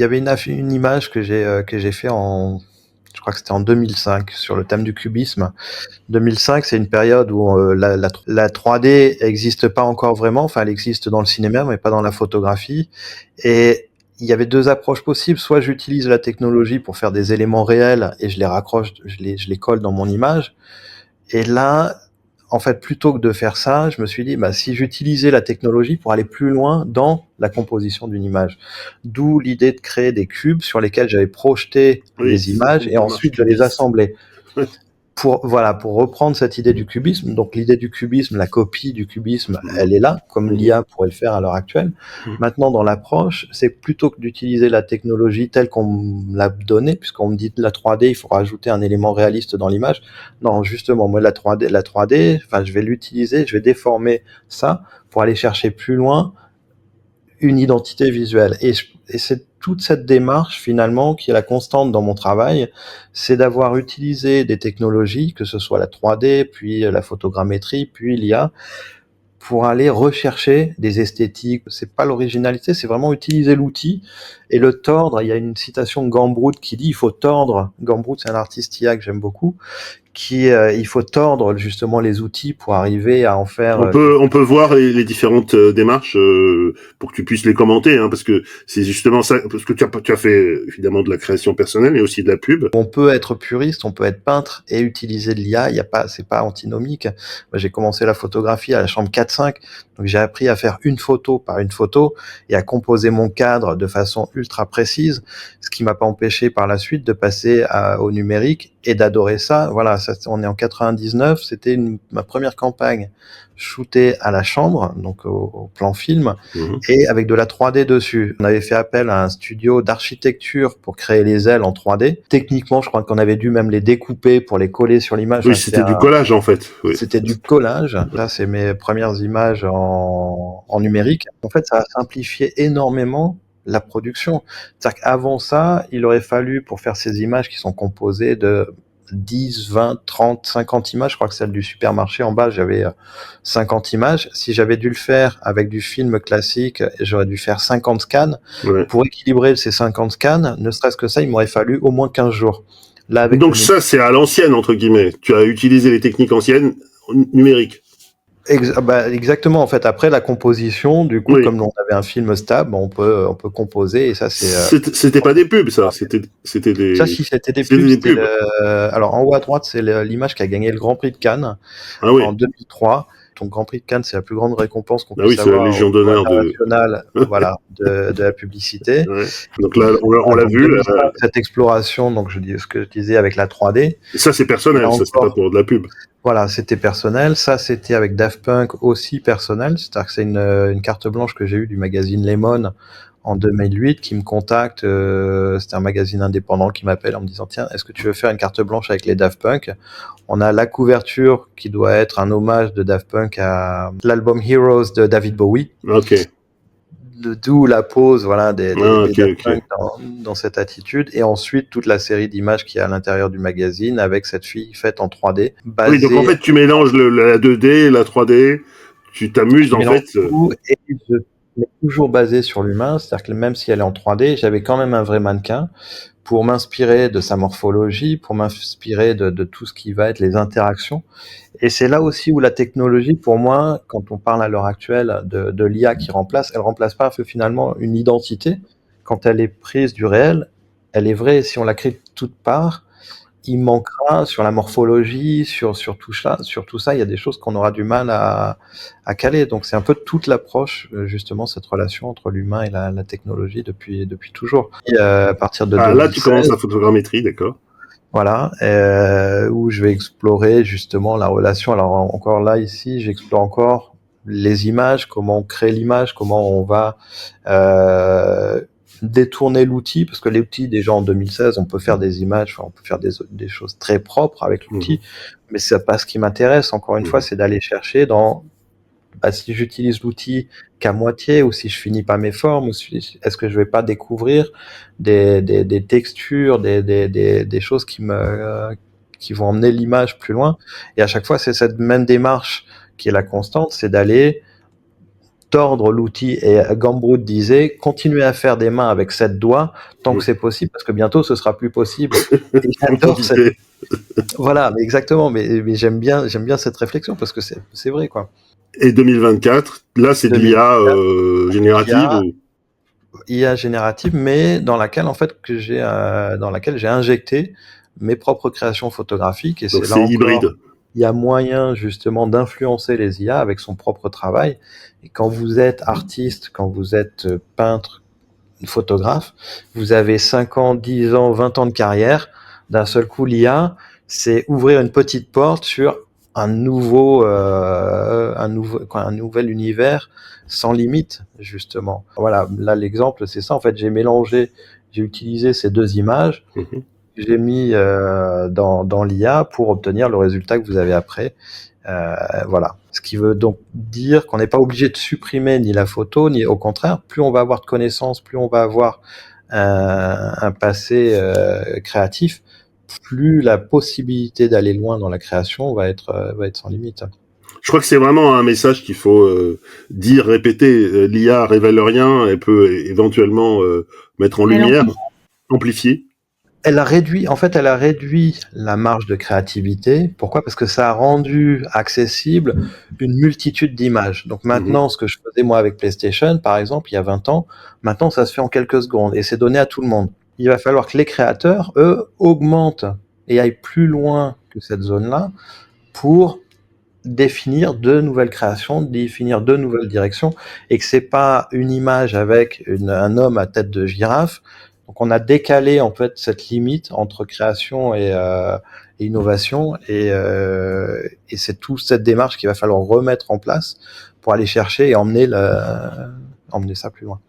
y avait une image que j'ai fait je crois que c'était en 2005 sur le thème du cubisme. 2005, c'est une période où la 3D existe pas encore vraiment. Enfin, elle existe dans le cinéma, mais pas dans la photographie. Et il y avait deux approches possibles. Soit j'utilise la technologie pour faire des éléments réels et je les raccroche, je les colle dans mon image. Et là, en fait, plutôt que de faire ça, je me suis dit, bah, si j'utilisais la technologie pour aller plus loin dans la composition d'une image. D'où l'idée de créer des cubes sur lesquels j'avais projeté Oui, les c'est images une et démarche ensuite de les cubiste. assembler. Pour reprendre cette idée du cubisme, donc l'idée du cubisme, la copie du cubisme, Mhm. elle est là, comme Mhm. l'IA pourrait le faire à l'heure actuelle. Mhm. Maintenant, dans l'approche, c'est plutôt que d'utiliser la technologie telle qu'on me l'a donnée, puisqu'on me dit de la 3D, il faut rajouter un élément réaliste dans l'image. Non, justement, moi, la 3D, enfin, je vais l'utiliser, je vais déformer ça pour aller chercher plus loin une identité visuelle. Et c'est toute cette démarche finalement qui est la constante dans mon travail, c'est d'avoir utilisé des technologies, que ce soit la 3D, puis la photogrammétrie, puis l'IA, pour aller rechercher des esthétiques. C'est pas l'originalité, c'est vraiment utiliser l'outil et le tordre. Il y a une citation de Gambroot qui dit il faut tordre. Gambroot, c'est un artiste IA que j'aime beaucoup, il faut tordre justement les outils pour arriver à en faire On peut voir les différentes démarches pour que tu puisses les commenter, hein, parce que c'est justement ça, parce que tu as fait évidemment de la création personnelle et aussi de la pub. On peut être puriste, on peut être peintre et utiliser de l'IA, il y a pas, c'est pas antinomique. Moi, j'ai commencé la photographie à la chambre 4-5, donc j'ai appris à faire une photo par une photo et à composer mon cadre de façon ultra précise, ce qui m'a pas empêché par la suite de passer au numérique et d'adorer ça. Voilà, ça, on est en 99, c'était ma première campagne shootée à la chambre, donc au plan film, Mhm. et avec de la 3D dessus. On avait fait appel à un studio d'architecture pour créer les ailes en 3D. Techniquement, je crois qu'on avait dû même les découper pour les coller sur l'image. Oui, Enfin, c'était du collage en fait. Oui. c'était du collage. Ça, c'est mes premières images en numérique. En fait, ça a simplifié énormément la production. C'est-à-dire qu'avant ça, il aurait fallu, pour faire ces images qui sont composées de 10, 20, 30, 50 images, je crois que celle du supermarché en bas, j'avais 50 images. Si j'avais dû le faire avec du film classique, j'aurais dû faire 50 scans. Ouais. Pour équilibrer ces 50 scans, ne serait-ce que ça, il m'aurait fallu au moins 15 jours. Là, avec le Donc ça, c'est à l'ancienne entre guillemets. Tu as utilisé les techniques anciennes numériques. Exactement. En fait, après la composition, du coup, Oui. comme on avait un film stable, on peut composer et ça, C'était pas des pubs, ça. C'était ça, des si c'était des c'était pubs, des pubs. alors en haut à droite, c'est l'image qui a gagné le Grand Prix de Cannes Ah en oui. 2003. Donc, Grand Prix de Cannes, c'est la plus grande récompense qu'on Ah oui, puisse c'est la avoir au Légion niveau d'honneur de. international, voilà, de la publicité. Ouais. Donc là, on Voilà, l'a donc vu. 2005, cette exploration, donc je dis ce que je disais avec la 3D. Et ça, c'est Et là personnel. Ça, c'est pas encore, pour de la pub. voilà, c'était personnel. Ça, c'était avec Daft Punk aussi personnel. C'est-à-dire que c'est une carte blanche que j'ai eue du magazine Lemon en 2008 qui me contacte. C'était un magazine indépendant qui m'appelle en me disant, tiens, est-ce que tu veux faire une carte blanche avec les Daft Punk? On a la couverture qui doit être un hommage de Daft Punk à l'album Heroes de David Bowie. Ok. D'où la pose, voilà, Ah, des ok, Daft ok. Punk dans cette attitude. Et ensuite, toute la série d'images qui est à l'intérieur du magazine avec cette fille faite en 3D, Oui, donc en basée. fait, tu mélanges la 2D et la 3D. Tu t'amuses Je en mélange fait. tout et je mais toujours basé sur l'humain, c'est-à-dire que même si elle est en 3D, j'avais quand même un vrai mannequin pour m'inspirer de sa morphologie, pour m'inspirer de tout ce qui va être les interactions. Et c'est là aussi où la technologie, pour moi, quand on parle à l'heure actuelle de l'IA qui remplace, elle remplace pas finalement une identité. Quand elle est prise du réel, elle est vraie. Si on la crée de toutes parts, il manquera sur la morphologie, sur tout ça, il y a des choses qu'on aura du mal à caler. Donc c'est un peu toute l'approche, justement, cette relation entre l'humain et la technologie depuis toujours. Et, à partir de Ah, là, tu 2016, commences la photogrammétrie, d'accord. voilà, où je vais explorer justement la relation. Alors encore là, ici, j'explore encore les images, comment on crée l'image, comment on va euh, détourner l'outil, parce que l'outil, déjà en 2016, on peut faire des images, enfin, on peut faire des choses très propres avec Mhm, l'outil, mais c'est pas ce qui m'intéresse, encore une fois, mhm. c'est d'aller chercher dans, bah, si j'utilise l'outil qu'à moitié, ou si je finis pas mes formes, est-ce que je vais pas découvrir des textures, des choses qui vont emmener l'image plus loin. Et à chaque fois, c'est cette même démarche qui est la constante, c'est d'aller tordre l'outil. Et Gambroot disait, continuez à faire des mains avec 7 doigts tant que c'est possible, parce que bientôt ce sera plus possible. Et j'adore cette... Voilà, mais exactement, mais j'aime bien cette réflexion, parce que c'est vrai, quoi. Et 2024, là, c'est de l'IA générative ou... IA générative, mais dans laquelle en fait dans laquelle j'ai injecté mes propres créations photographiques. Et Donc c'est là c'est encore, hybride. il y a moyen justement d'influencer les IA avec son propre travail. Et quand vous êtes artiste, quand vous êtes peintre, photographe, vous avez 5 ans, 10 ans, 20 ans de carrière. D'un seul coup, l'IA, c'est ouvrir une petite porte sur un nouvel univers sans limite, justement. Voilà, là l'exemple, c'est ça. En fait, j'ai utilisé ces 2 images, j'ai mis dans l'IA pour obtenir le résultat que vous avez après. Voilà. Ce qui veut donc dire qu'on n'est pas obligé de supprimer ni la photo, ni au contraire, plus on va avoir de connaissances, plus on va avoir un passé créatif, plus la possibilité d'aller loin dans la création va être sans limite. Je crois que c'est vraiment un message qu'il faut dire, répéter. L'IA révèle rien, elle peut éventuellement mettre en lumière, amplifier. Elle a réduit la marge de créativité. Pourquoi? Parce que ça a rendu accessible une multitude d'images. Donc maintenant, ce que je faisais moi avec PlayStation, par exemple, il y a 20 ans, maintenant ça se fait en quelques secondes et c'est donné à tout le monde. Il va falloir que les créateurs, eux, augmentent et aillent plus loin que cette zone-là pour définir de nouvelles créations, définir de nouvelles directions, et que c'est pas une image avec un homme à tête de girafe. Donc on a décalé en fait cette limite entre création et innovation, et c'est toute cette démarche qu'il va falloir remettre en place pour aller chercher et emmener ça plus loin.